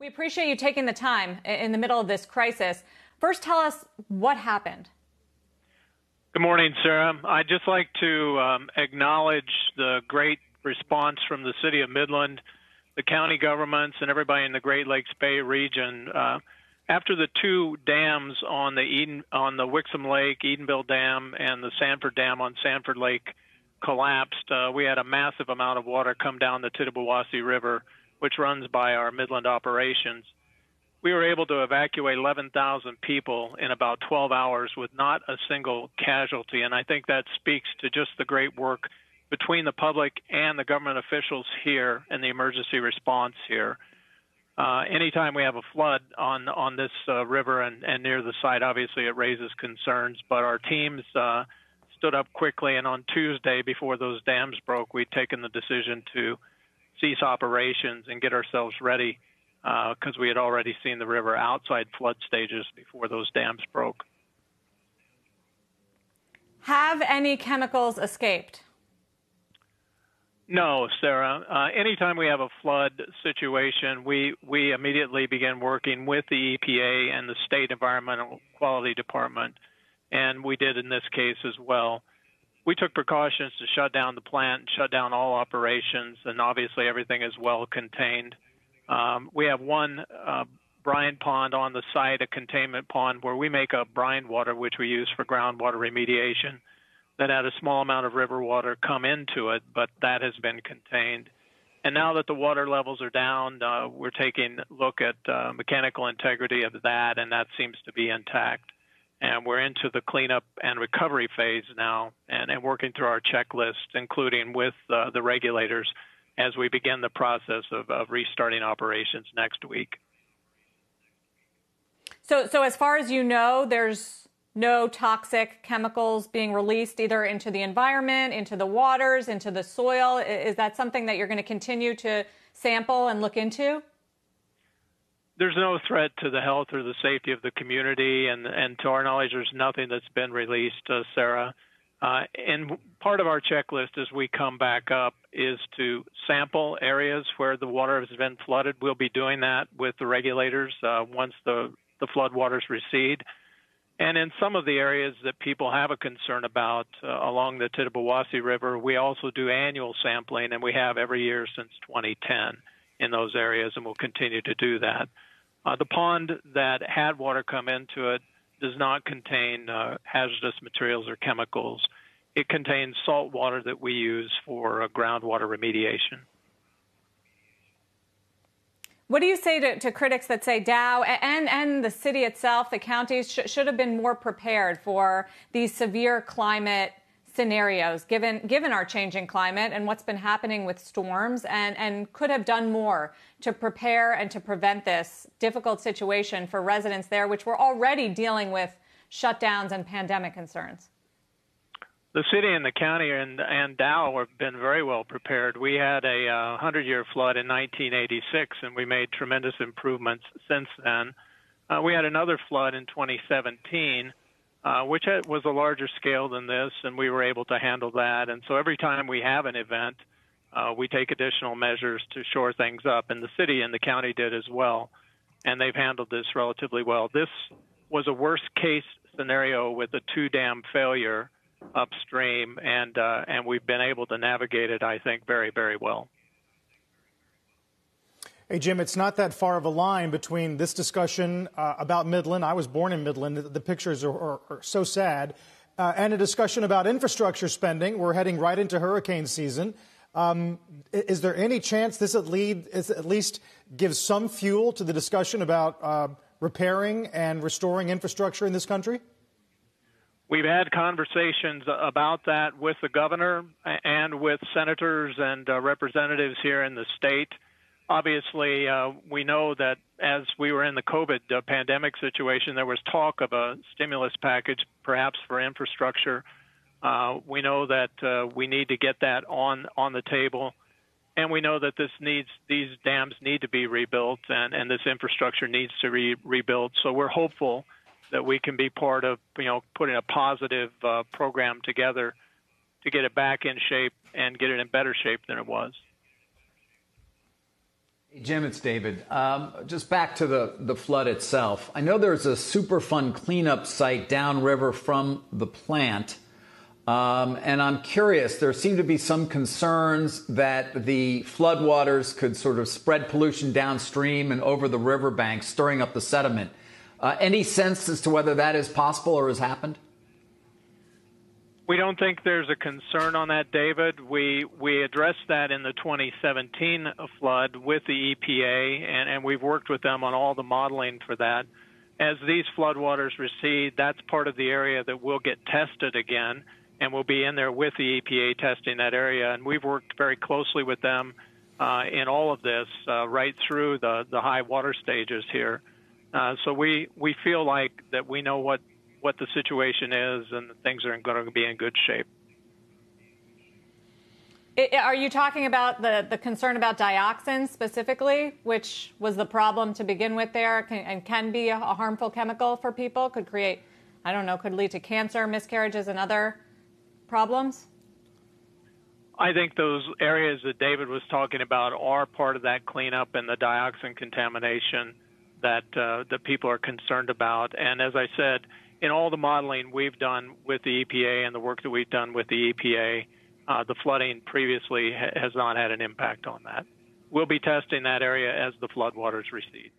We appreciate you taking the time in the middle of this crisis. First, tell us what happened. Good morning, Sarah. I'd just like to acknowledge the great response from the city of Midland, the county governments, and everybody in the Great Lakes Bay region. After the two dams on the Wixom Lake, Edenville Dam, and the Sanford Dam on Sanford Lake collapsed, we had a massive amount of water come down the Tittabawassee River, which runs by our Midland operations. We were able to evacuate 11,000 people in about 12 hours with not a single casualty, and I think that speaks to just the great work between the public and the government officials here and the emergency response here. Anytime we have a flood on this river and near the site, obviously it raises concerns, but our teams stood up quickly, and on Tuesday, before those dams broke, we'd taken the decision to cease operations and get ourselves ready because we had already seen the river outside flood stages before those dams broke. Have any chemicals escaped? No, Sarah. Anytime we have a flood situation, we immediately begin working with the EPA and the State Environmental Quality Department, and we did in this case as well. We took precautions to shut down the plant, shut down all operations, and obviously everything is well contained. We have one brine pond on the site, a containment pond, where we make up brine water, which we use for groundwater remediation, that had a small amount of river water come into it, but that has been contained. And now that the water levels are down, we're taking a look at mechanical integrity of that, and that seems to be intact. And we're into the cleanup and recovery phase now and working through our checklist, including with the regulators as we begin the process of restarting operations next week. So as far as you know, there's no toxic chemicals being released either into the environment, into the waters, into the soil. Is that something that you're going to continue to sample and look into? There's no threat to the health or the safety of the community, and to our knowledge, there's nothing that's been released, Sarah. And part of our checklist as we come back up is to sample areas where the water has been flooded. We'll be doing that with the regulators once the flood waters recede. And in some of the areas that people have a concern about along the Tittabawassee River, we also do annual sampling, and we have every year since 2010 in those areas, and we'll continue to do that. The pond that had water come into it does not contain hazardous materials or chemicals. It contains salt water that we use for groundwater remediation. What do you say to critics that say Dow and the city itself, the counties, should have been more prepared for these severe climate scenarios, given our changing climate and what's been happening with storms, and could have done more to prepare and to prevent this difficult situation for residents there, which were already dealing with shutdowns and pandemic concerns? The city and the county and Dow have been very well prepared. We had a 100-year flood in 1986, and we made tremendous improvements since then. We had another flood in 2017, which was a larger scale than this, and we were able to handle that. And so every time we have an event, we take additional measures to shore things up, and the city and the county did as well, and they've handled this relatively well. This was a worst-case scenario with a two-dam failure upstream, and we've been able to navigate it, I think, very, very well. Hey, Jim, it's not that far of a line between this discussion about Midland. I was born in Midland. The pictures are so sad. And a discussion about infrastructure spending. We're heading right into hurricane season. Is there any chance this at least gives some fuel to the discussion about repairing and restoring infrastructure in this country? We've had conversations about that with the governor and with senators and representatives here in the state. Obviously, we know that as we were in the COVID pandemic situation, there was talk of a stimulus package, perhaps for infrastructure. We know that we need to get that on the table, and we know that these dams need to be rebuilt, and this infrastructure needs to be rebuilt. So we're hopeful that we can be part of, putting a positive program together to get it back in shape and get it in better shape than it was. Hey, Jim, it's David. Just back to the flood itself. I know there's a Superfund cleanup site downriver from the plant. And I'm curious, there seem to be some concerns that the floodwaters could sort of spread pollution downstream and over the riverbank, stirring up the sediment. Any sense as to whether that is possible or has happened? We don't think there's a concern on that, David. We addressed that in the 2017 flood with the EPA, and we've worked with them on all the modeling for that. As these floodwaters recede, that's part of the area that will get tested again, and we'll be in there with the EPA testing that area. And we've worked very closely with them in all of this, right through the high water stages here. So we feel like that we know what the situation is, and things are going to be in good shape. Are you talking about the concern about dioxin specifically, which was the problem to begin with there, and can be a harmful chemical for people, could create, I don't know, could lead to cancer, miscarriages, and other problems? I think those areas that David was talking about are part of that cleanup and the dioxin contamination that people are concerned about. And as I said, in all the modeling we've done with the EPA and the work that we've done with the EPA, the flooding previously has not had an impact on that. We'll be testing that area as the floodwaters recede.